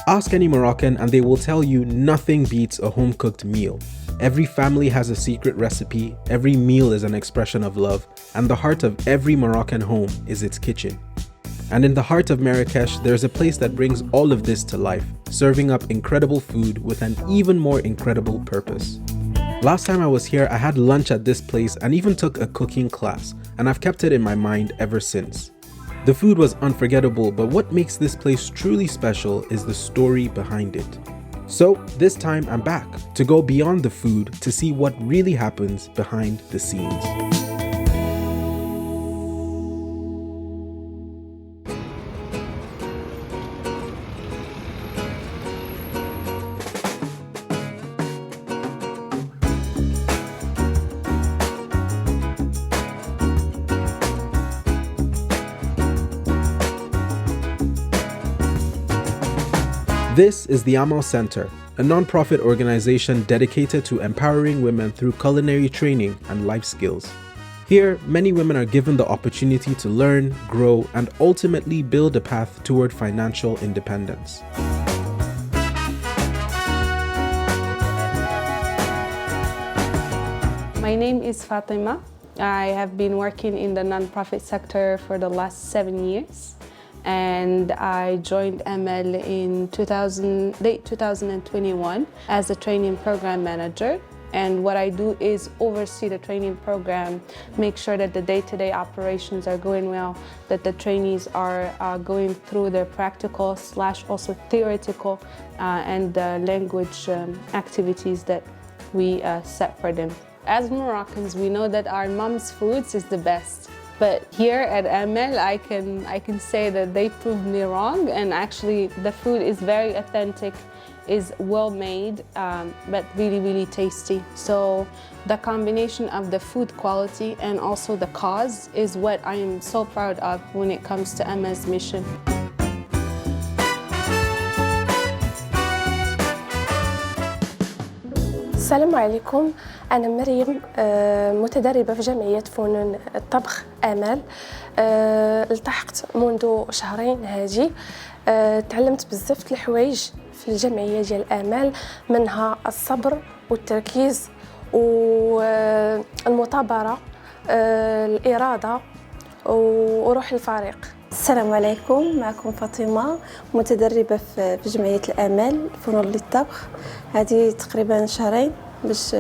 Ask any Moroccan and they will tell you nothing beats a home-cooked meal. Every family has a secret recipe, every meal is an expression of love, and the heart of every Moroccan home is its kitchen. And in the heart of Marrakech, there's a place that brings all of this to life, serving up incredible food with an even more incredible purpose. Last time I was here, I had lunch at this place and even took a cooking class, and I've kept it in my mind ever since. The food was unforgettable, but what makes this place truly special is the story behind it. So this time I'm back to go beyond the food to see what really happens behind the scenes. This is the Amal Center, a non-profit organization dedicated to empowering women through culinary training and life skills. Here, many women are given the opportunity to learn, grow, and ultimately build a path toward financial independence. My name is Fatima. I have been working in the non-profit sector for the last 7 years. And I joined Amal in late 2021 as a training program manager. And what I do is oversee the training program, make sure that the day-to-day operations are going well, that the trainees are going through their practical / also theoretical and language activities that we set for them. As Moroccans, we know that our mom's foods is the best. But here at Amal, I can say that they proved me wrong, and actually the food is very authentic, is well made, but really, really tasty. So the combination of the food quality and also the cause is what I am so proud of when it comes to Amal's mission. السلام عليكم. أنا مريم، متدربة في جمعية فنون الطبخ آمال. التحقت منذ شهرين هاجي. تعلمت بزاف الحوايج في الجمعية ديال آمال، منها الصبر والتركيز والمثابرة، الإرادة وروح الفريق. السلام عليكم، معكم فاطمة، متدربة في جمعية الآمال فنون للطبخ. هذه تقريبا شهرين باش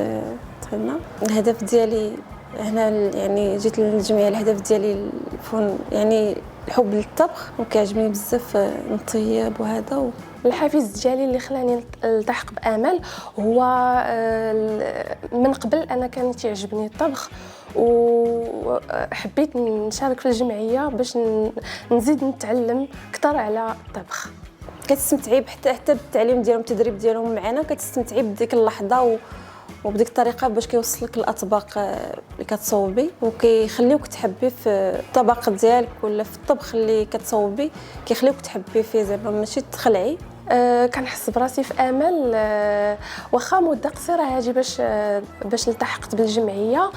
دخلنا. الهدف ديالي هنا يعني جيت للجمعية، الهدف ديالي يعني الحب للطبخ، وكيعجبني بزاف نطيب وهذا. الحافز ديالي اللي خلاني نلتحق بآمال هو من قبل أنا كان تعجبني الطبخ، وحبيت نشارك في الجمعية باش نزيد نتعلم أكثر على الطبخ. كتستمتعي حتى بالتعليم ديالهم، التدريب ديالهم معنا، كتستمتعي بديك اللحظة وبديك الطريقة باش كيوصلك الأطباق اللي كتصوبي، وكيخليوك تحبي في الطبق ديالك ولا في الطبخ اللي كتصوبي، كيخليوك تحبي فيه زعما ماشي تخلعي. كنحس براسي في آمال واخا مده قصيره هاجي باش التحقت بالجمعيه.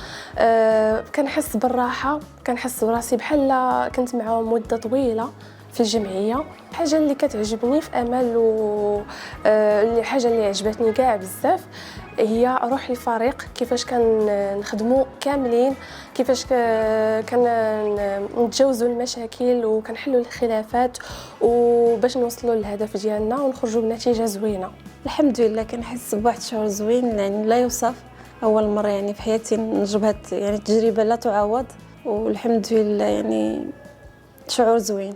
كنحس بالراحه، كنحس براسي بحال كنت معاهم مده طويله في الجمعيه. الحاجه اللي كتعجبني في آمال الحاجه اللي عجبتني كاع بزاف هي روح الفريق، كيفاش كنخدموا كاملين، كيفاش كنتجاوزوا المشاكل وكنحلوا الخلافات وباش نوصلوا للهدف ديالنا ونخرجوا بنتيجه زوينه. الحمد لله كنحس بواحد الشعور زوين يعني لا يوصف. اول مره يعني في حياتي نجرب هاد يعني تجربه لا تعوض، والحمد لله يعني شعور زوين.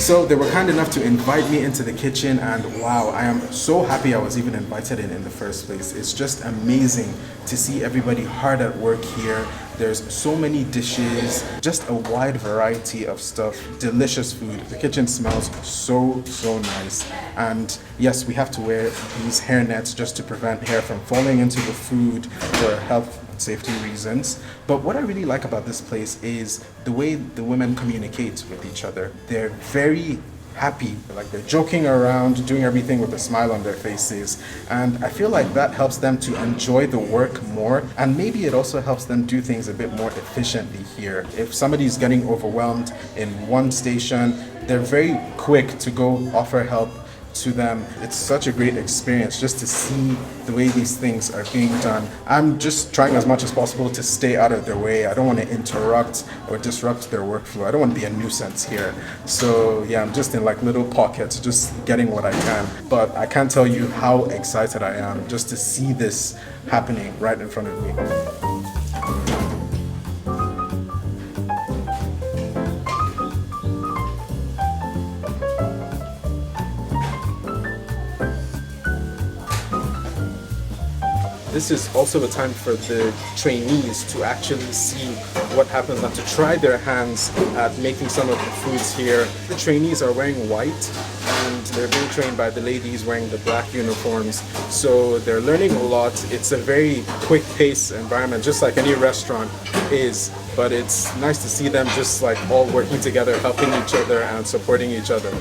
So they were kind enough to invite me into the kitchen, and wow, I am so happy I was even invited in the first place. It's just amazing to see everybody hard at work here, There's so many dishes, just a wide variety of stuff, delicious food. The kitchen smells so nice. And yes, we have to wear these hair nets just to prevent hair from falling into the food for health safety reasons. But what I really like about this place is the way the women communicate with each other. They're very happy, like they're joking around, doing everything with a smile on their faces. And I feel like that helps them to enjoy the work more, and maybe it also helps them do things a bit more efficiently here. If somebody's getting overwhelmed in one station, they're very quick to go offer help to them. It's such a great experience just to see the way these things are being done. I'm just trying as much as possible to stay out of their way. I don't want to interrupt or disrupt their workflow. I don't want to be a nuisance here. So yeah, I'm just in like little pockets, just getting what I can. But I can't tell you how excited I am just to see this happening right in front of me. This is also a time for the trainees to actually see what happens and to try their hands at making some of the foods here. The trainees are wearing white and they're being trained by the ladies wearing the black uniforms. So they're learning a lot. It's a very quick-paced environment, just like any restaurant is. But it's nice to see them just like all working together, helping each other and supporting each other.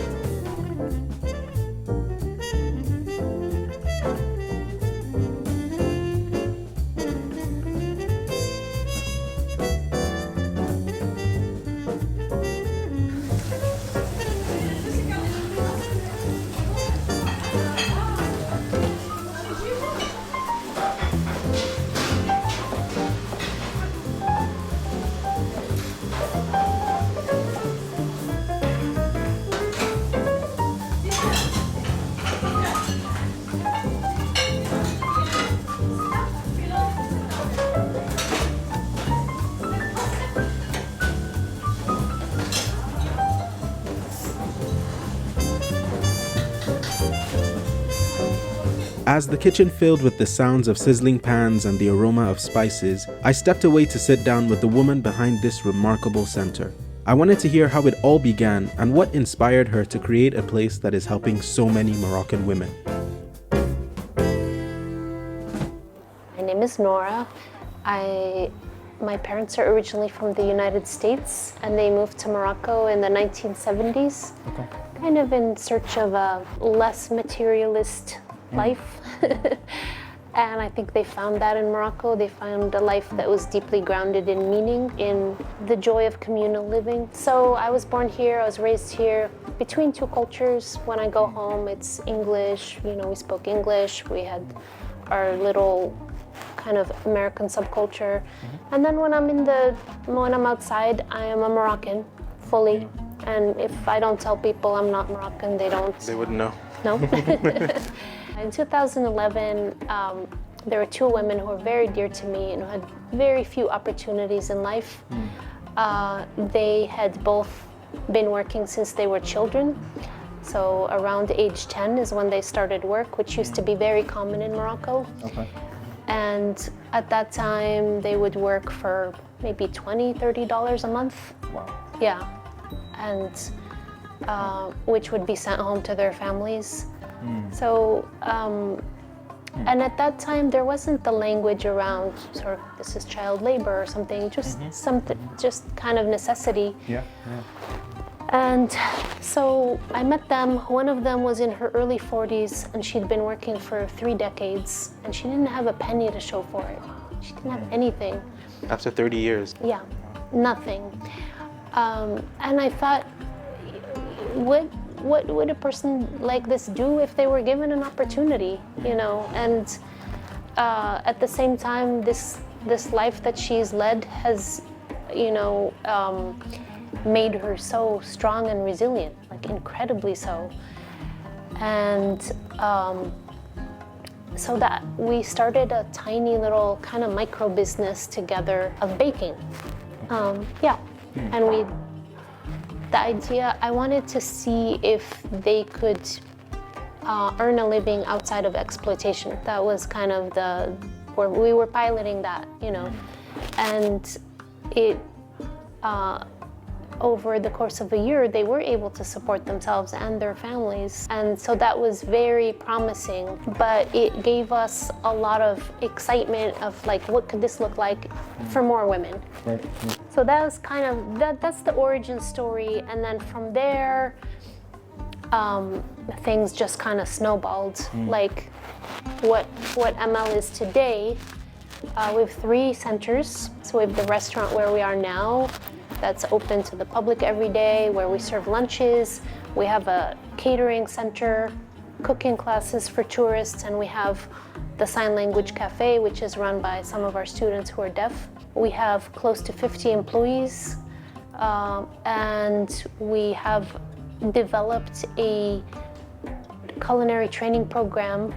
As the kitchen filled with the sounds of sizzling pans and the aroma of spices, I stepped away to sit down with the woman behind this remarkable center. I wanted to hear how it all began and what inspired her to create a place that is helping so many Moroccan women. My name is Nora. My parents are originally from the United States and they moved to Morocco in the 1970s, kind of in search of a less materialist life. And I think they found that in Morocco. They found a life that was deeply grounded in meaning, in the joy of communal living. So I was born here, I was raised here, between two cultures. When I go home, it's English, we spoke English, we had our little kind of American subculture. And then when I'm outside, I am a Moroccan, fully. And if I don't tell people I'm not Moroccan, they wouldn't know. No. In 2011, there were two women who were very dear to me and who had very few opportunities in life. They had both been working since they were children. So around age 10 is when they started work, which used to be very common in Morocco. Okay. And at that time, they would work for maybe $20, $30 a month. Wow. Yeah. And which would be sent home to their families. So, and at that time there wasn't the language around sort of this is child labor or something, just kind of necessity. Yeah. And so I met them. One of them was in her early 40s and she'd been working for 3 decades and she didn't have a penny to show for it. She didn't have anything. After 30 years? Yeah, nothing. And I thought, what would a person like this do if they were given an opportunity, And at the same time, this life that she's led has, made her so strong and resilient, like incredibly so. And so that we started a tiny little kind of micro business together of baking. And the idea, I wanted to see if they could earn a living outside of exploitation. That was kind of where we were piloting that, And it over the course of a year, they were able to support themselves and their families. And so that was very promising, but it gave us a lot of excitement of like, what could this look like for more women? Right. So that was kind of, that's the origin story. And then from there, things just kind of snowballed. Like what ML is today, we have 3 centers. So we have the restaurant where we are now, that's open to the public every day, where we serve lunches. We have a catering center, cooking classes for tourists, and we have the sign language cafe, which is run by some of our students who are deaf. We have close to 50 employees, and we have developed a culinary training program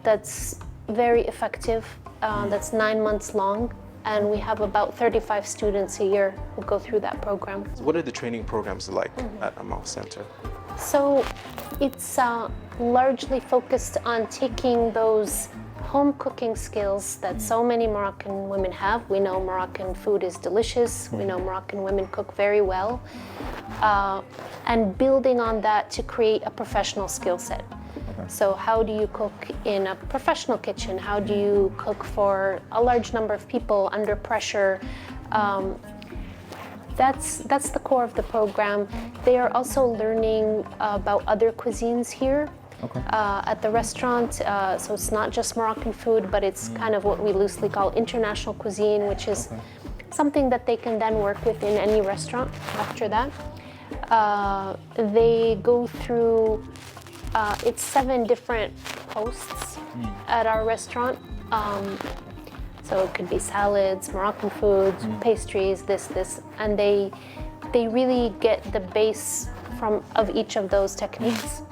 that's very effective, that's 9 months long. And we have about 35 students a year who go through that program. What are the training programs like at Amal Center? So it's largely focused on taking those home cooking skills that so many Moroccan women have. We know Moroccan food is delicious. We know Moroccan women cook very well. And building on that to create a professional skill set. So how do you cook in a professional kitchen? How do you cook for a large number of people under pressure? That's the core of the program. They are also learning about other cuisines here at the restaurant. So it's not just Moroccan food, but it's kind of what we loosely call international cuisine, which is something that they can then work with in any restaurant after that. They go through it's 7 different posts at our restaurant. So it could be salads, Moroccan foods, pastries, this, and they really get the base of each of those techniques.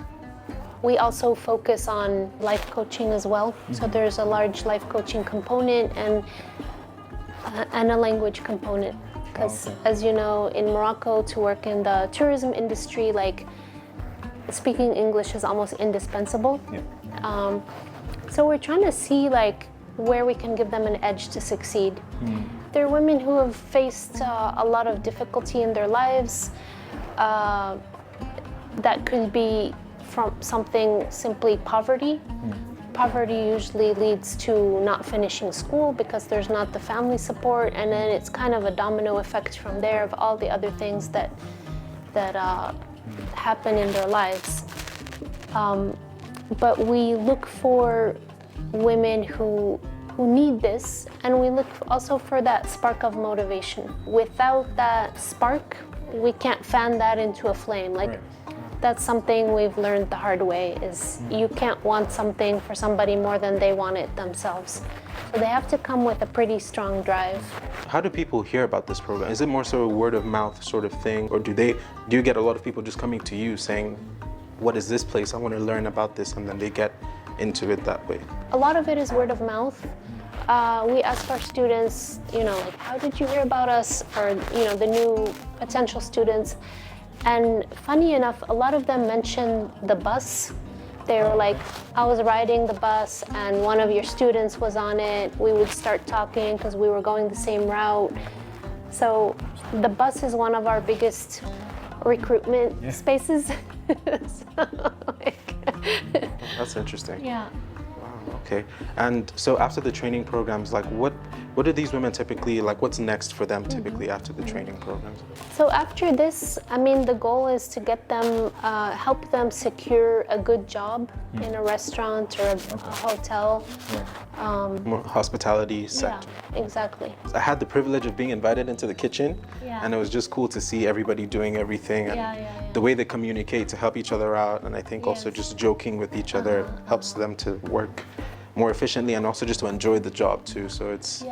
We also focus on life coaching as well. So there's a large life coaching component and a language component. Because as you know, in Morocco, to work in the tourism industry, like, speaking English is almost indispensable. So we're trying to see like where we can give them an edge to succeed. There are women who have faced a lot of difficulty in their lives. That could be from something simply poverty. Poverty usually leads to not finishing school because there's not the family support, and then it's kind of a domino effect from there of all the other things that happen in their lives. But we look for women who need this, and we look also for that spark of motivation. Without that spark, we can't fan that into a flame. Like, that's something we've learned the hard way, is you can't want something for somebody more than they want it themselves. So they have to come with a pretty strong drive. How do people hear about this program? Is it more so a word of mouth sort of thing, or do you get a lot of people just coming to you saying, what is this place? I want to learn about this, and then they get into it that way? A lot of it is word of mouth. We ask our students, like, how did you hear about us? Or, the new potential students. And funny enough, a lot of them mention the bus. They were like, I was riding the bus and one of your students was on it. We would start talking because we were going the same route. So the bus is one of our biggest recruitment spaces. That's interesting. Yeah. Wow, okay. And so after the training programs, like what do these women typically, like what's next for them typically after the training programs? So after this, the goal is to get them, help them secure a good job in a restaurant or a hotel. More hospitality sector. Yeah, exactly. I had the privilege of being invited into the kitchen, Yeah. and it was just cool to see everybody doing everything and the way they communicate to help each other out. And I think also just joking with each other helps them to work more efficiently and also just to enjoy the job too. So it's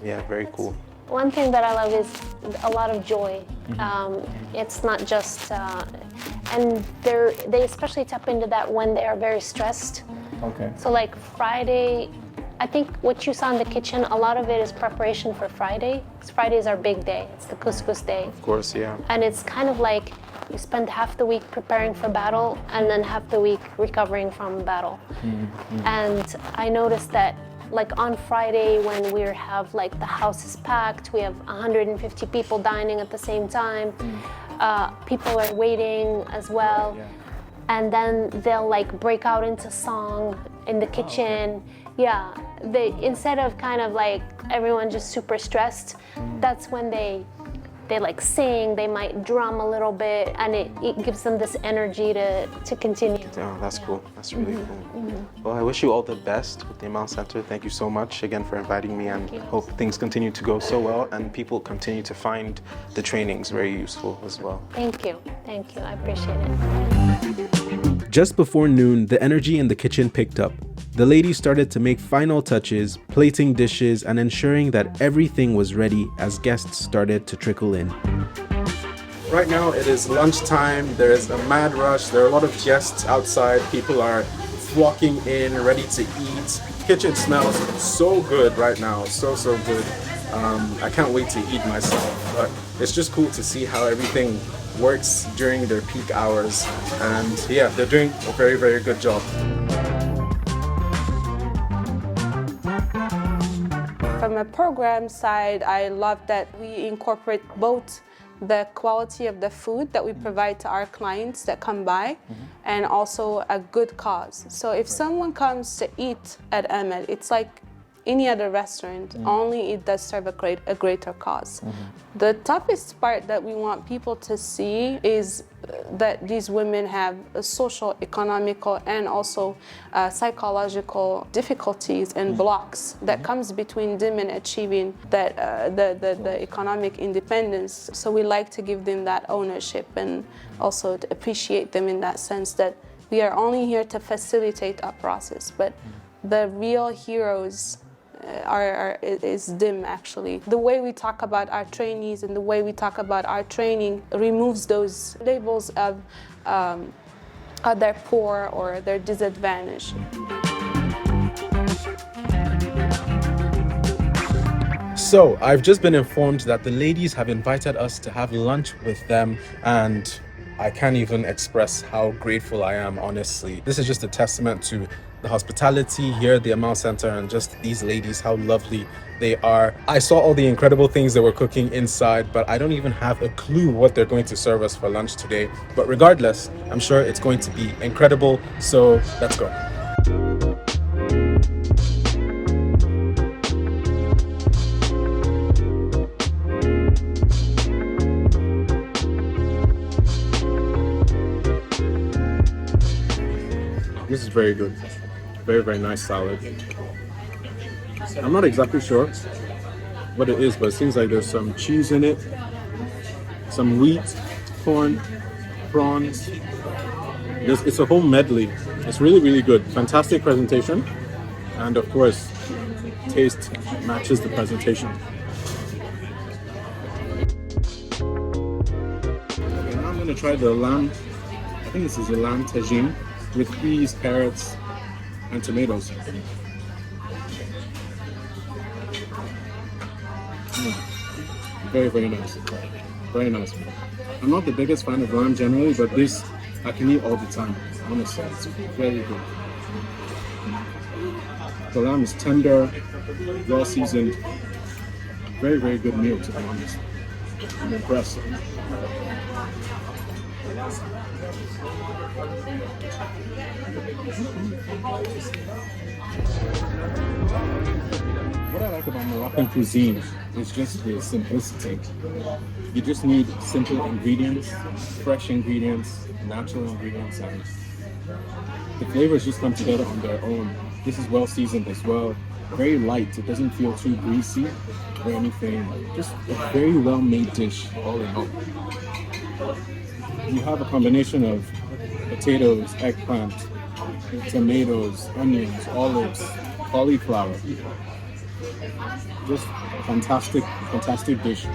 very cool. One thing that I love is a lot of joy. It's not just, and they especially tap into that when they are very stressed. Okay. So like Friday, I think what you saw in the kitchen, a lot of it is preparation for Friday. Because Friday is our big day. It's the couscous day. Of course, yeah. And it's kind of like you spend half the week preparing for battle and then half the week recovering from battle. And I noticed that like on Friday when we have like the house is packed, we have 150 people dining at the same time. People are waiting as well. And then they'll like break out into song in the kitchen. Yeah, they, instead of kind of like everyone just super stressed, that's when they like sing, they might drum a little bit, and it gives them this energy to continue. Oh, that's cool. That's really cool. Well, I wish you all the best with the Amal Center. Thank you so much again for inviting me, and hope things continue to go so well and people continue to find the trainings very useful as well. Thank you. Thank you. I appreciate it. Just before noon, the energy in the kitchen picked up. The ladies started to make final touches, plating dishes and ensuring that everything was ready as guests started to trickle in. Right now it is lunchtime. There is a mad rush. There are a lot of guests outside. People are flocking in, ready to eat. Kitchen smells so good right now. So good. I can't wait to eat myself. But it's just cool to see how everything works during their peak hours. And yeah, they're doing a very good job. From a program side, I love that we incorporate both the quality of the food that we provide to our clients that come by and also a good cause. So if someone comes to eat at Amal, it's like any other restaurant, only it does serve a greater cause. The toughest part that we want people to see is that these women have social, economical, and also psychological difficulties and blocks that comes between them and achieving that the economic independence. So we like to give them that ownership and also to appreciate them in that sense that we are only here to facilitate a process, but the real heroes is them actually. The way we talk about our trainees and the way we talk about our training removes those labels of they're poor or they're disadvantaged. So I've just been informed that the ladies have invited us to have lunch with them, and I can't even express how grateful I am, honestly. This is just a testament to the hospitality here at the Amal Center and just these ladies, how lovely they are. I saw all the incredible things they were cooking inside, but I don't even have a clue what they're going to serve us for lunch today. But regardless, I'm sure it's going to be incredible. So let's go. This is very good. Very nice salad. I'm not exactly sure what it is, but it seems like there's some cheese in it, some wheat, corn, prawns. It's a whole medley. It's really good. Fantastic presentation. And of course, taste matches the presentation. Okay, now I'm going to try the lamb. I think this is a lamb tagine with peas, carrots, and tomatoes. Very nice. Very nice. I'm not the biggest fan of lamb generally, but this I can eat all the time. Honestly, it's very good. The lamb is tender, well seasoned. Very good meal, to be honest. I'm impressed. What I like about Moroccan cuisine is just the simplicity. You just need simple ingredients, fresh ingredients, natural ingredients, and the flavors just come together on their own. This is well seasoned as well. Very light. It doesn't feel too greasy or anything. Just a very well made dish all in all. You have a combination of potatoes, eggplant, tomatoes, onions, olives, cauliflower. Just fantastic dish.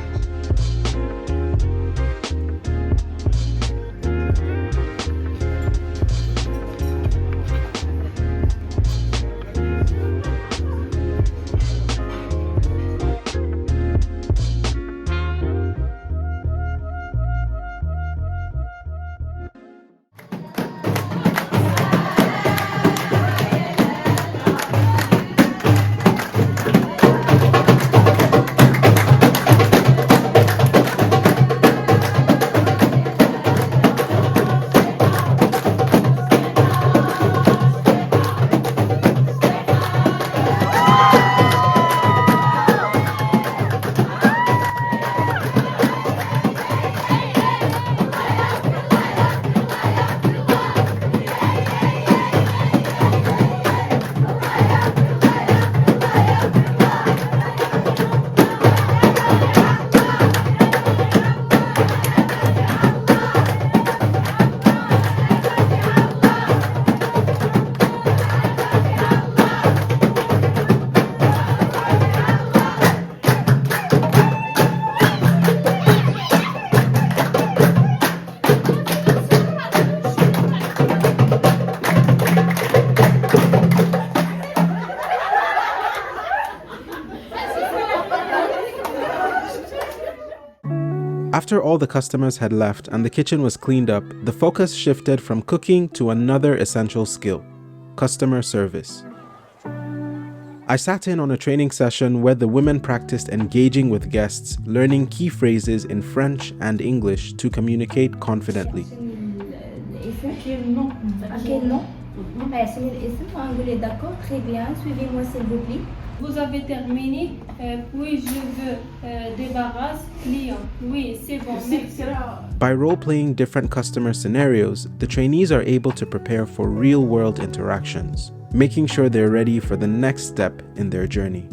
After all the customers had left and the kitchen was cleaned up, the focus shifted from cooking to another essential skill: customer service. I sat in on a training session where the women practiced engaging with guests, learning key phrases in French and English to communicate confidently. Vous avez terminé, puis je veux débarrasse client. Oui, c'est bon, merci. By role-playing different customer scenarios, the trainees are able to prepare for real-world interactions, making sure they're ready for the next step in their journey.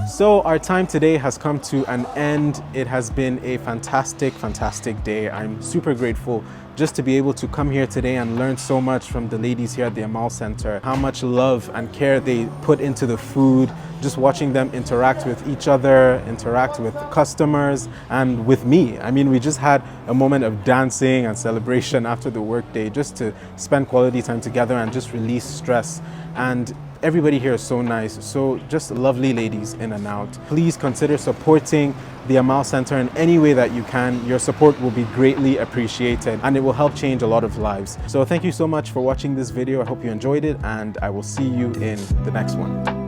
So our time today has come to an end. It has been a fantastic day. I'm super grateful just to be able to come here today and learn so much from the ladies here at the Amal Center, how much love and care they put into the food, just watching them interact with each other, interact with customers, and with me. I mean, we just had a moment of dancing and celebration after the workday, just to spend quality time together and just release stress. And everybody here is so nice, so just lovely ladies in and out. Please consider supporting the Amal Center in any way that you can. Your support will be greatly appreciated and it will help change a lot of lives. So thank you so much for watching this video. I hope you enjoyed it and I will see you in the next one.